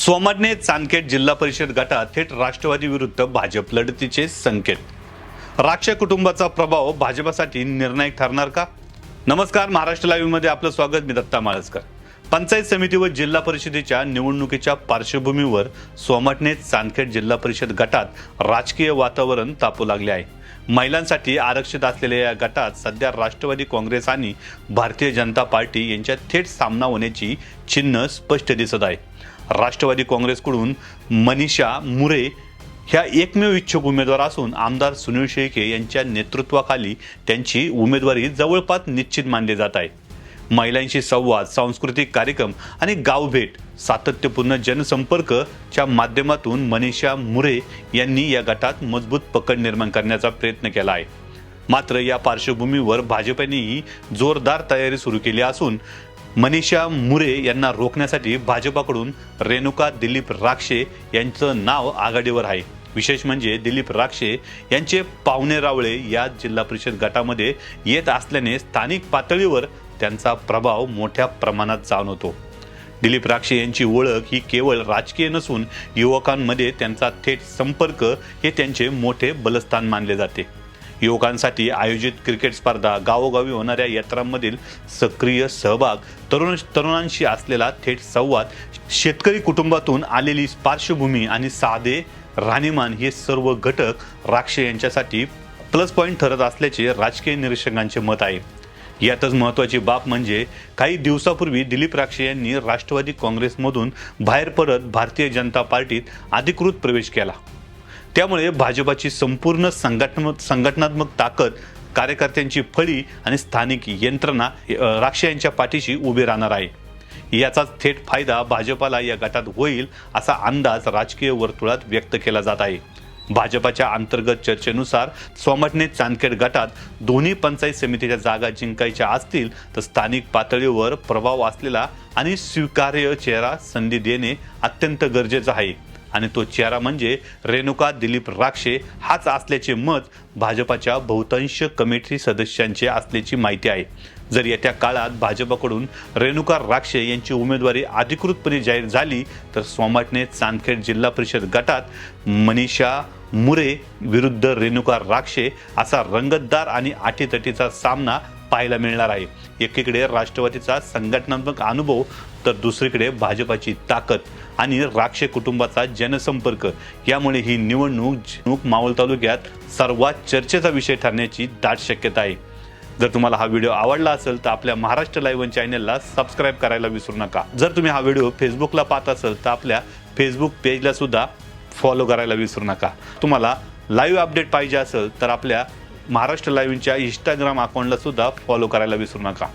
सोमवारने चांदखेड जिल्हा परिषद गटात थेट राष्ट्रवादी विरुद्ध भाजप लढतीचे संकेत। राक्ष कुटुंबाचा प्रभाव भाजपसाठी निर्णायक ठरणार का? नमस्कार, महाराष्ट्र लाईव्ह मध्ये आपलं स्वागत। मी दत्ता माळसकर। पंचायत समिती व जिल्हा परिषदेच्या निवडणुकीच्या पार्श्वभूमीवर सोमवारने चांदखेड जिल्हा परिषद गटात राजकीय वातावरण तापू लागले आहे। महिलांसाठी आरक्षित असलेल्या या गटात सध्या राष्ट्रवादी काँग्रेस आणि भारतीय जनता पार्टी यांच्यात थेट सामना होण्याची चिन्ह स्पष्ट दिसत आहे। राष्ट्रवादी काँग्रेसकडून मनीषा मुरे ह्या एकमेव इच्छुक उमेदवार असून आमदार सुनील शेळके यांच्या नेतृत्वाखाली त्यांची उमेदवारी जवळपास निश्चित मानली जात आहे। महिलांशी संवाद, सांस्कृतिक कार्यक्रम आणि गावभेट, सातत्यपूर्ण जनसंपर्कच्या माध्यमातून मनीषा मुरे यांनी या गटात मजबूत पकड निर्माण करण्याचा प्रयत्न केला आहे। मात्र या पार्श्वभूमीवर भाजपनेही जोरदार तयारी सुरू केली असून मनीषा मुरे यांना रोखण्यासाठी भाजपाकडून रेणुका दिलीप राक्षे यांचं नाव आघाडीवर आहे। विशेष म्हणजे दिलीप राक्षे यांचे पावणे रावळे या जिल्हा परिषद गटामध्ये येत असल्याने स्थानिक पातळीवर त्यांचा प्रभाव मोठ्या प्रमाणात जाणवतो। दिलीप राक्षे यांची ओळख ही केवळ राजकीय नसून युवकांमध्ये त्यांचा थेट संपर्क हे त्यांचे मोठे बलस्थान मानले जाते। युवकांसाठी आयोजित क्रिकेट स्पर्धा, गावोगावी होणाऱ्या यात्रांमधील सक्रिय सहभाग, तरुणांशी असलेला थेट संवाद, शेतकरी कुटुंबातून आलेली पार्श्वभूमी आणि साधे राहणीमान हे सर्व घटक राक्षे यांच्यासाठी प्लस पॉइंट ठरत असल्याचे राजकीय निरीक्षकांचे मत आहे। यातच महत्त्वाची बाब म्हणजे काही दिवसापूर्वी दिलीप राक्षे यांनी राष्ट्रवादी काँग्रेसमधून बाहेर पडत भारतीय जनता पार्टीत अधिकृत प्रवेश केला। त्यामुळे भाजपाची संपूर्ण संघटनात्मक ताकद, कार्यकर्त्यांची फळी आणि स्थानिक यंत्रणा राक्षे यांच्या पाठीशी उभी राहणार आहे। याचाच थेट फायदा भाजपाला या गटात होईल असा अंदाज राजकीय वर्तुळात व्यक्त केला जात आहे। भाजपाच्या अंतर्गत चर्चेनुसार सोमवारने चांदखेड गटात दोन्ही पंचायत समितीच्या जागा जिंकायच्या असतील तर स्थानिक पातळीवर प्रभाव असलेला आणि स्वीकार्य चेहरा संधी देणे अत्यंत गरजेचं आहे आणि तो चेहरा म्हणजे रेणुका दिलीप राक्षे हाच असल्याचे मत भाजपाच्या बहुतांश कमिटी सदस्यांचे असल्याची माहिती आहे। जर येत्या काळात भाजपकडून रेणुका राक्षे यांची उमेदवारी अधिकृतपणे जाहीर झाली तर सोमवारने चांदखेड जिल्हा परिषद गटात मनीषा मुरे विरुद्ध रेणुका राक्षे असा रंगतदार आणि अटीतटीचा सामना पाहायला मिळणार आहे। एकीकडे राष्ट्रवादीचा संघटनात्मक अनुभव तर दुसरीकडे भाजपाची ताकद आणि राक्षे कुटुंबाचा जनसंपर्क, यामुळे ही निवडणूक मावळ तालुक्यात सर्वात चर्चेचा विषय ठरण्याची दाट शक्यता आहे। जर तुम्हाला हा व्हिडिओ आवडला असेल तर आपल्या महाराष्ट्र लाईव्ह चॅनलला सबस्क्राईब करायला विसरू नका। जर तुम्ही हा व्हिडिओ फेसबुकला पाहत असाल तर आपल्या फेसबुक पेजला सुद्धा फॉलो करायला विसरू नका। तुम्हाला लाईव्ह अपडेट पाहिजे असेल तर आपल्या महाराष्ट्र लाईव्हच्या इंस्टाग्राम अकाउंटला सुद्धा फॉलो करायला विसरू नका।